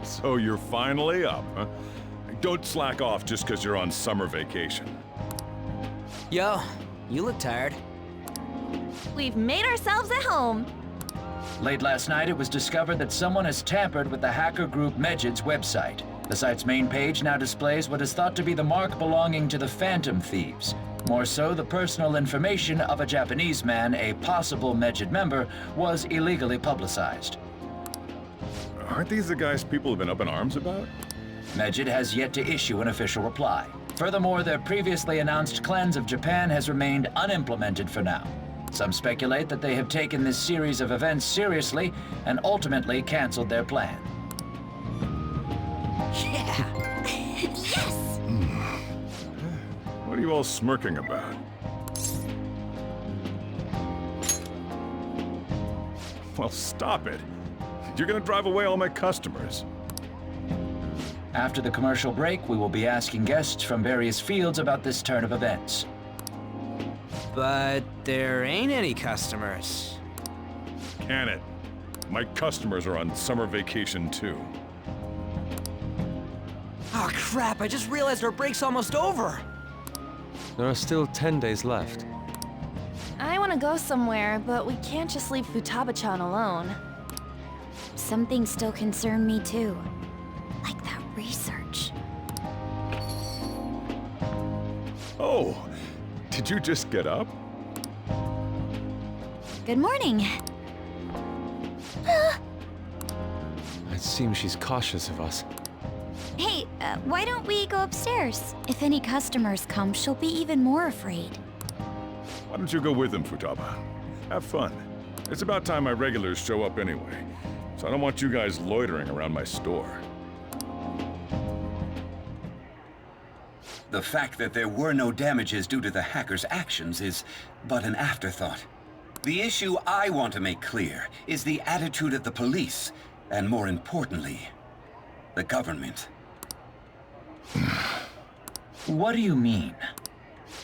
So you're finally up, huh? Don't slack off just because you're on summer vacation. Yo, you look tired. We've made ourselves at home. Late last night, it was discovered that someone has tampered with the hacker group Medjid's website. The site's main page now displays what is thought to be the mark belonging to the Phantom Thieves. More so, the personal information of a Japanese man, a possible Medjid member, was illegally publicized. Aren't these the guys people have been up in arms about? Medjid has yet to issue an official reply. Furthermore, their previously announced cleanse of Japan has remained unimplemented for now. Some speculate that they have taken this series of events seriously and ultimately canceled their plan. Yeah! Yes! What are you all smirking about? Well, stop it. You're gonna drive away all my customers. After the commercial break, we will be asking guests from various fields about this turn of events. But there ain't any customers. Can it? My customers are on summer vacation too. Oh crap, I just realized our break's almost over! There are still 10 days left. I want to go somewhere, but we can't just leave Futaba-chan alone. Some things still concern me too. Like that research. Oh, did you just get up? Good morning. It seems she's cautious of us. Hey, why don't we go upstairs? If any customers come, she'll be even more afraid. Why don't you go with them, Futaba? Have fun. It's about time my regulars show up anyway, so I don't want you guys loitering around my store. The fact that there were no damages due to the hackers' actions is but an afterthought. The issue I want to make clear is the attitude of the police, and more importantly, the government. What do you mean?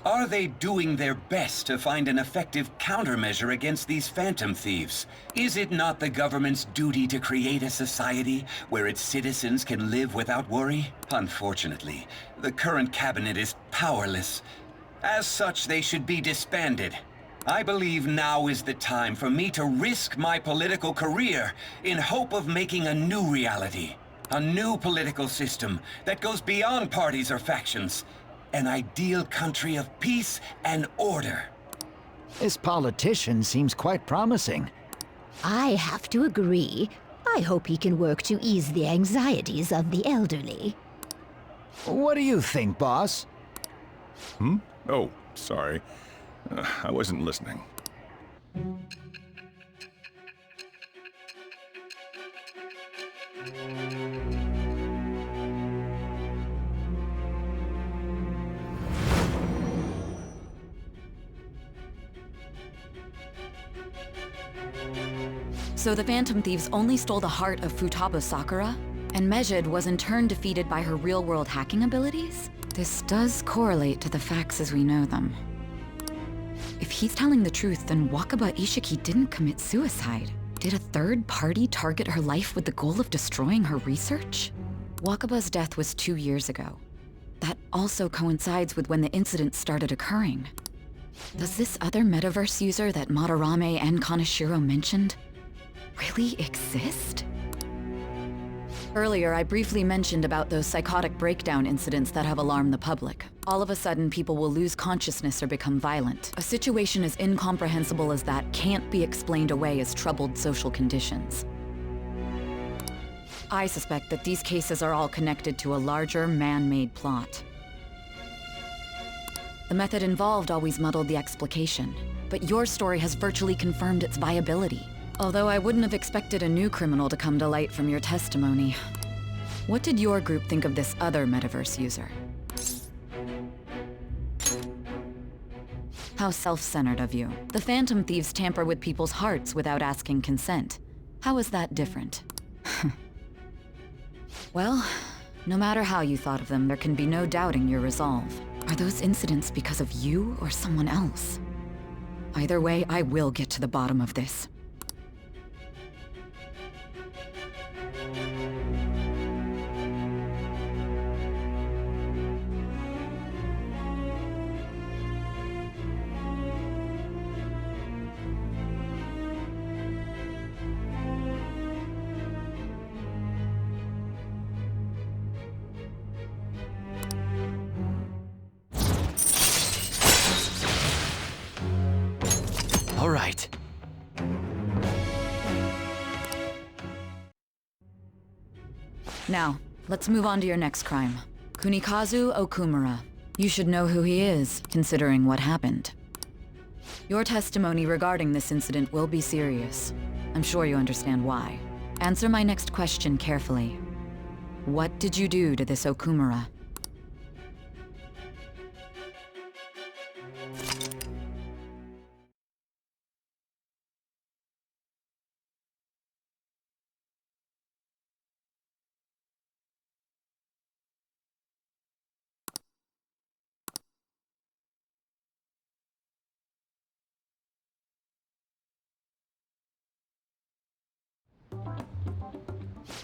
Are they doing their best to find an effective countermeasure against these phantom thieves? Is it not the government's duty to create a society where its citizens can live without worry? Unfortunately, the current cabinet is powerless. As such, they should be disbanded. I believe now is the time for me to risk my political career in hope of making a new reality. A new political system that goes beyond parties or factions. An ideal country of peace and order. This politician seems quite promising. I have to agree. I hope he can work to ease the anxieties of the elderly. What do you think, boss? Oh, sorry. I wasn't listening. So the Phantom Thieves only stole the heart of Futaba Sakura, and Medjid was in turn defeated by her real-world hacking abilities? This does correlate to the facts as we know them. If he's telling the truth, then Wakaba Ishiki didn't commit suicide. Did a third party target her life with the goal of destroying her research? Wakaba's death was 2 years ago. That also coincides with when the incident started occurring. Does this other metaverse user that Madarame and Kaneshiro mentioned really exist? Earlier, I briefly mentioned about those psychotic breakdown incidents that have alarmed the public. All of a sudden, people will lose consciousness or become violent. A situation as incomprehensible as that can't be explained away as troubled social conditions. I suspect that these cases are all connected to a larger man-made plot. The method involved always muddled the explication, but your story has virtually confirmed its viability. Although I wouldn't have expected a new criminal to come to light from your testimony. What did your group think of this other metaverse user? How self-centered of you. The Phantom Thieves tamper with people's hearts without asking consent. How is that different? Well, no matter how you thought of them, there can be no doubting your resolve. Are those incidents because of you or someone else? Either way, I will get to the bottom of this. All right. Now, let's move on to your next crime. Kunikazu Okumura. You should know who he is, considering what happened. Your testimony regarding this incident will be serious. I'm sure you understand why. Answer my next question carefully. What did you do to this Okumura?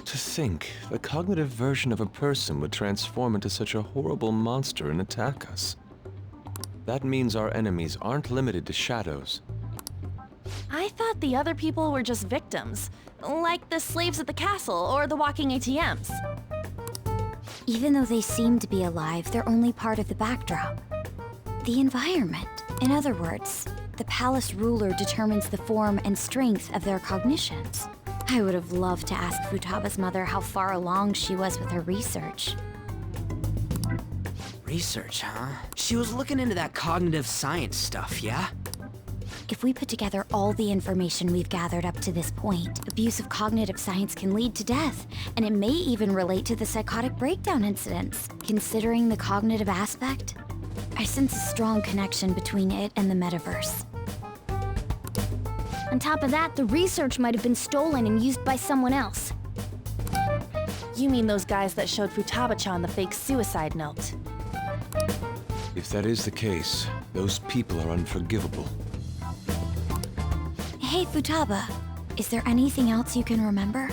To think, the cognitive version of a person would transform into such a horrible monster and attack us. That means our enemies aren't limited to shadows. I thought the other people were just victims, like the slaves at the castle or the walking ATMs. Even though they seem to be alive, they're only part of the backdrop. The environment. In other words, the palace ruler determines the form and strength of their cognitions. I would have loved to ask Futaba's mother how far along she was with her research. Research, huh? She was looking into that cognitive science stuff, yeah? If we put together all the information we've gathered up to this point, abuse of cognitive science can lead to death, and it may even relate to the psychotic breakdown incidents. Considering the cognitive aspect, I sense a strong connection between it and the metaverse. On top of that, the research might have been stolen and used by someone else. You mean those guys that showed Futaba-chan the fake suicide note? If that is the case, those people are unforgivable. Hey, Futaba, is there anything else you can remember?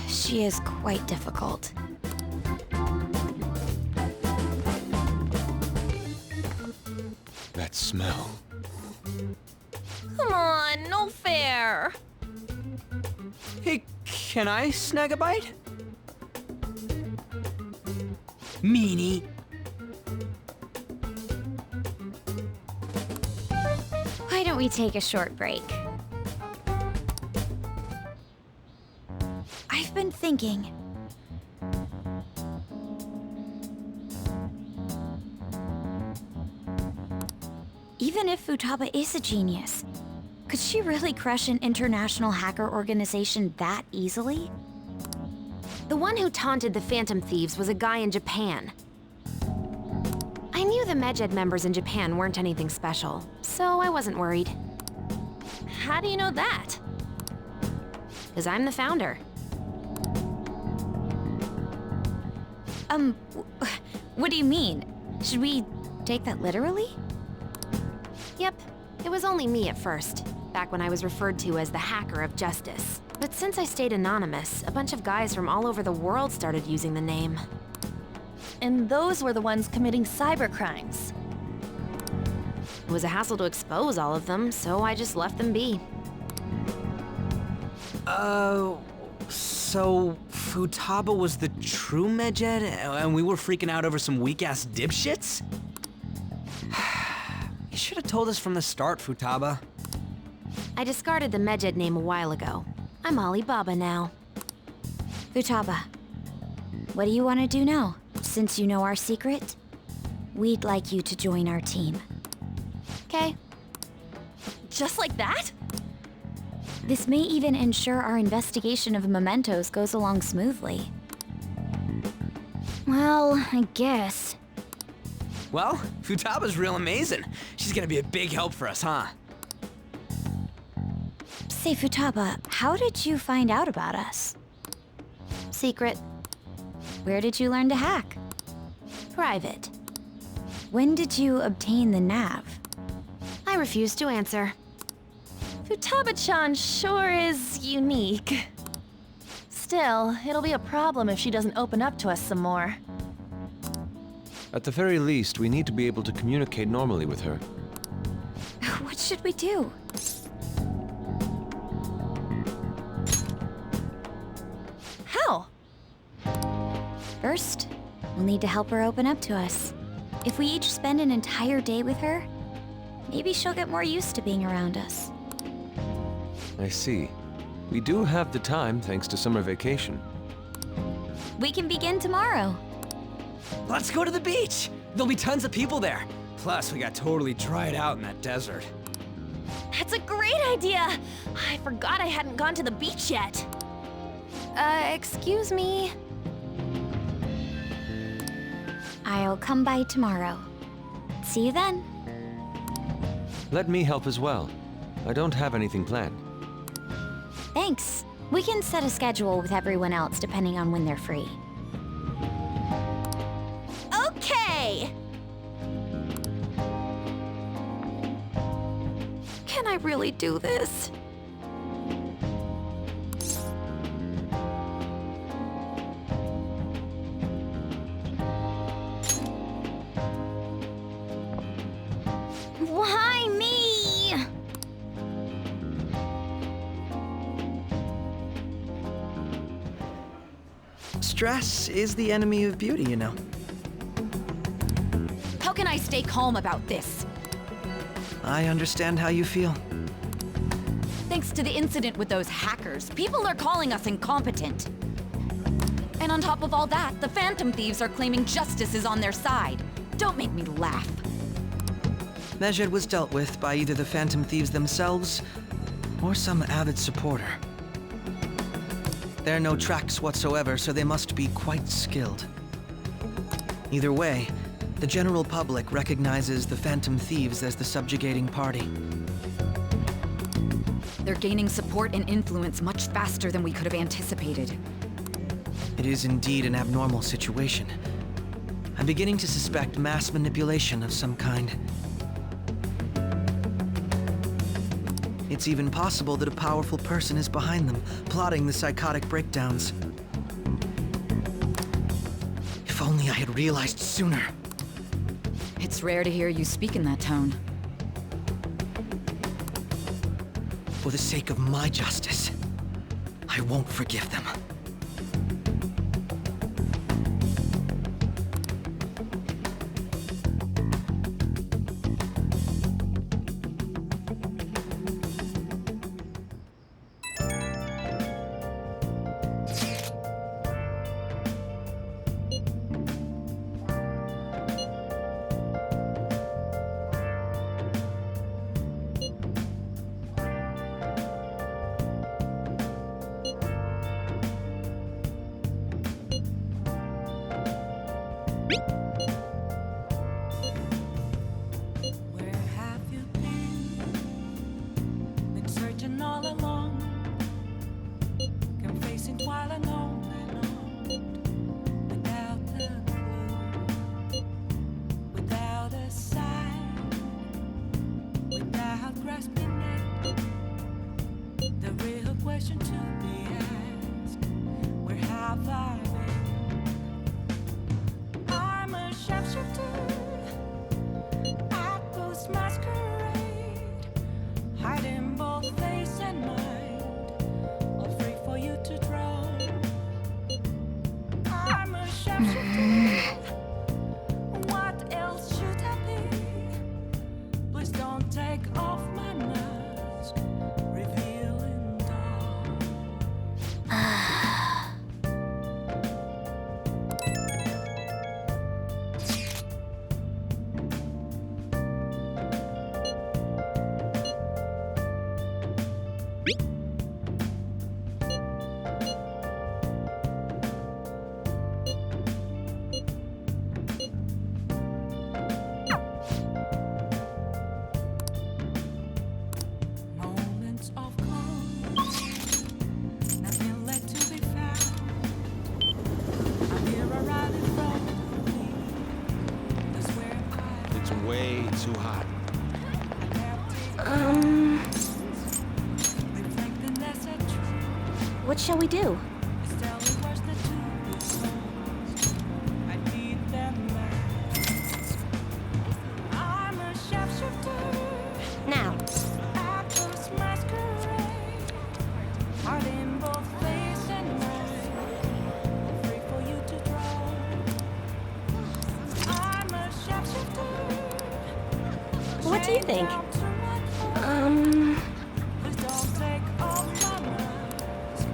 She is quite difficult. That smell. Come on, no fair. Hey, can I snag a bite? Meanie. Why don't we take a short break? I've been thinking. Even if Futaba is a genius, could she really crush an international hacker organization that easily? The one who taunted the Phantom Thieves was a guy in Japan. I knew the Medjed members in Japan weren't anything special, so I wasn't worried. How do you know that? Because I'm the founder. What do you mean? Should we take that literally? Yep, it was only me at first, back when I was referred to as the Hacker of Justice. But since I stayed anonymous, a bunch of guys from all over the world started using the name. And those were the ones committing cybercrimes. It was a hassle to expose all of them, so I just left them be. So Futaba was the true Medjed, and we were freaking out over some weak-ass dipshits? You should have told us from the start, Futaba. I discarded the Medjed name a while ago. I'm Alibaba now. Futaba, what do you want to do now? Since you know our secret, we'd like you to join our team. Okay. Just like that? This may even ensure our investigation of mementos goes along smoothly. Well, I guess. Well, Futaba's real amazing. She's gonna be a big help for us, huh? Say, Futaba, how did you find out about us? Secret. Where did you learn to hack? Private. When did you obtain the nav? I refuse to answer. Futaba-chan sure is unique. Still, it'll be a problem if she doesn't open up to us some more. At the very least, we need to be able to communicate normally with her. What should we do? How? First, we'll need to help her open up to us. If we each spend an entire day with her, maybe she'll get more used to being around us. I see. We do have the time thanks to summer vacation. We can begin tomorrow. Let's go to the beach! There'll be tons of people there. Plus, we got totally dried out in that desert. That's a great idea! I forgot I hadn't gone to the beach yet. Excuse me? I'll come by tomorrow. See you then. Let me help as well. I don't have anything planned. Thanks. We can set a schedule with everyone else depending on when they're free. Okay! Can I really do this? Why me? Stress is the enemy of beauty, you know. How can I stay calm about this? I understand how you feel. Thanks to the incident with those hackers, people are calling us incompetent. And on top of all that, the Phantom Thieves are claiming justice is on their side. Don't make me laugh. Medjed was dealt with by either the Phantom Thieves themselves or some avid supporter. There are no tracks whatsoever, so they must be quite skilled. Either way, the general public recognizes the Phantom Thieves as the subjugating party. They're gaining support and influence much faster than we could have anticipated. It is indeed an abnormal situation. I'm beginning to suspect mass manipulation of some kind. It's even possible that a powerful person is behind them, plotting the psychotic breakdowns. If only I had realized sooner. It's rare to hear you speak in that tone. For the sake of my justice, I won't forgive them. What else should I be? Please don't take off my mask, revealing dark. Moments of calm, nothing left to be found. I'm here right in front of me. That's where It's way too hot. reflecting that's a truth. What shall we do? It's telling what's the truth. I need that mask. I'm a sharpshooter. Now. Apples masquerade. Heart in both face and mind. Free for you to draw. I'm a sharpshooter. What do you think? Please don't take off my mask.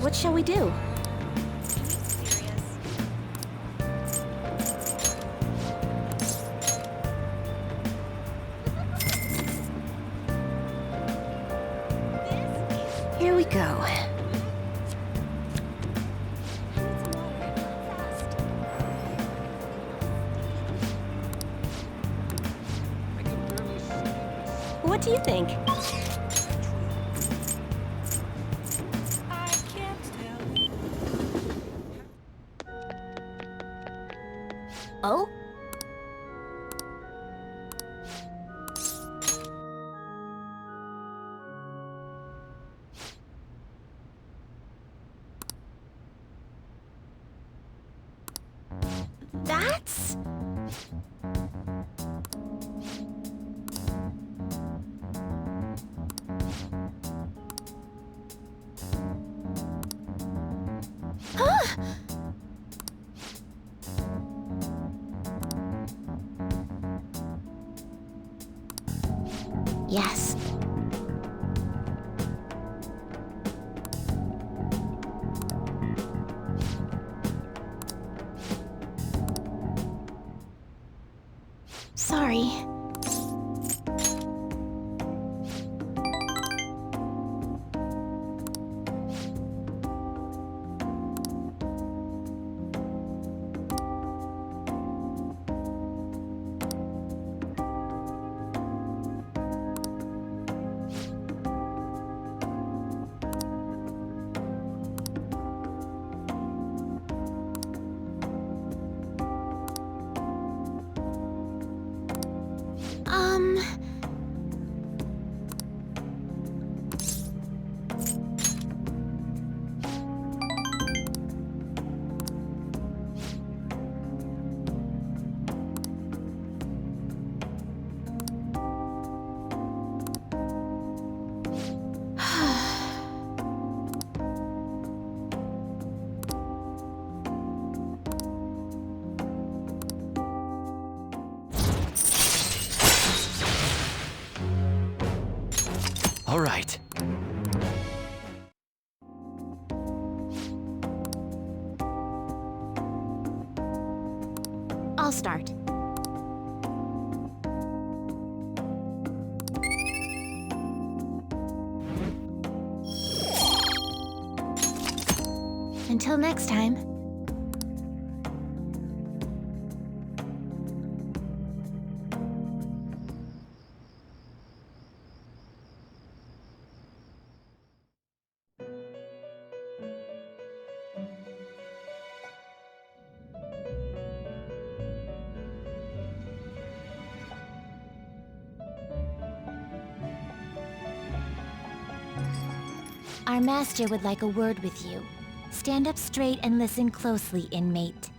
What shall we do? Here we go. What do you think? I can't tell. Oh? That's... Yes. Sorry. All right. I'll start. Until next time. Our master would like a word with you. Stand up straight and listen closely, inmate.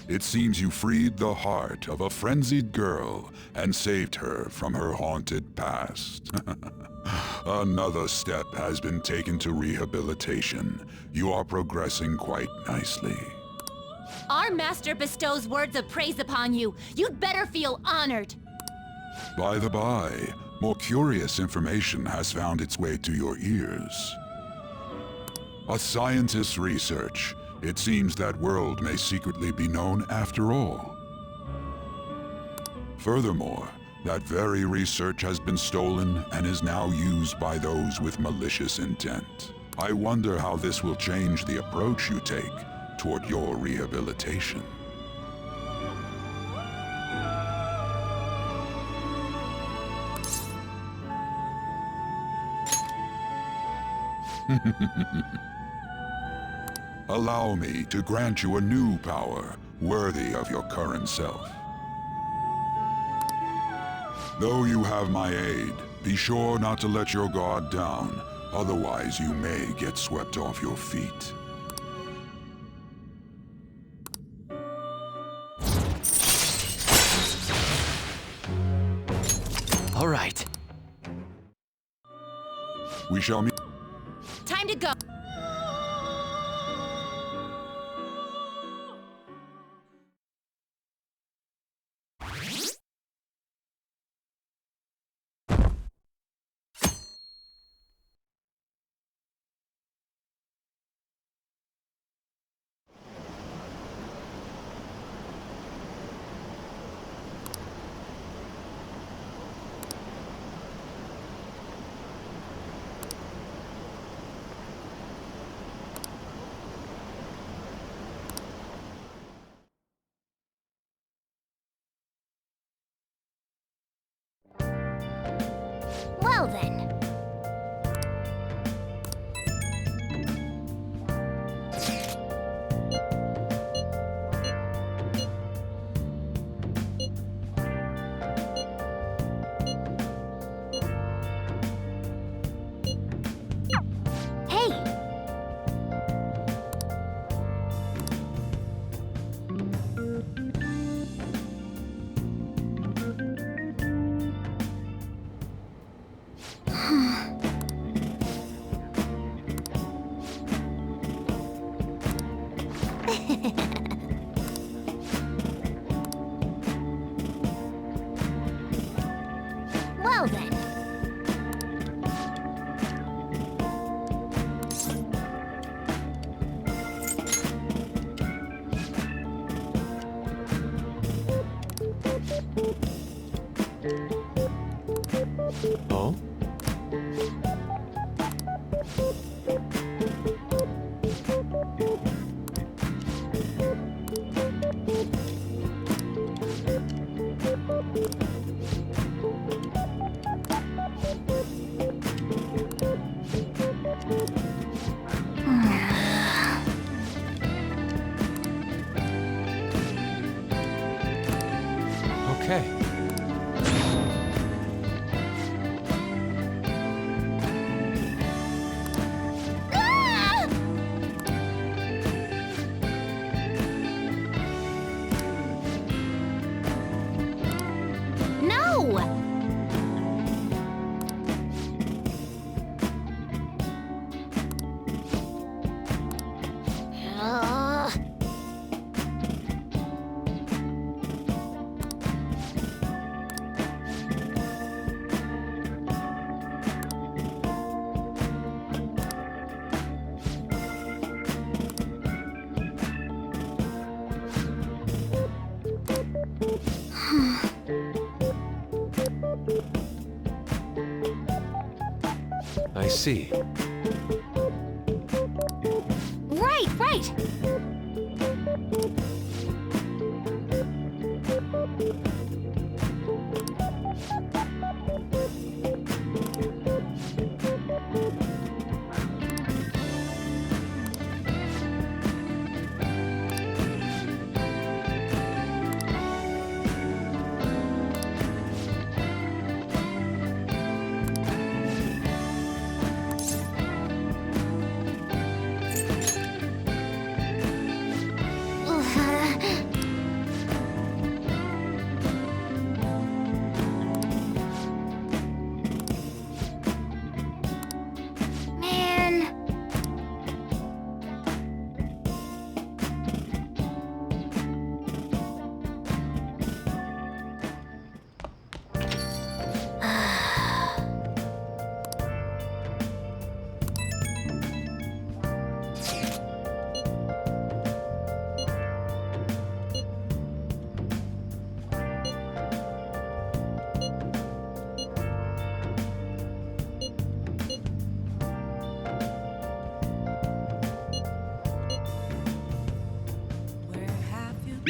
It seems you freed the heart of a frenzied girl and saved her from her haunted past. Another step has been taken to rehabilitation. You are progressing quite nicely. Our master bestows words of praise upon you. You'd better feel honored. By the by, more curious information has found its way to your ears. A scientist's research. It seems that world may secretly be known after all. Furthermore, that very research has been stolen and is now used by those with malicious intent. I wonder how this will change the approach you take toward your rehabilitation. Allow me to grant you a new power worthy of your current self. Though you have my aid, be sure not to let your guard down, otherwise you may get swept off your feet. All right. We shall meet. Time to go. Well then. Hey! Well then. Oh? Okay. No! I see. Right, right!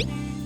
me.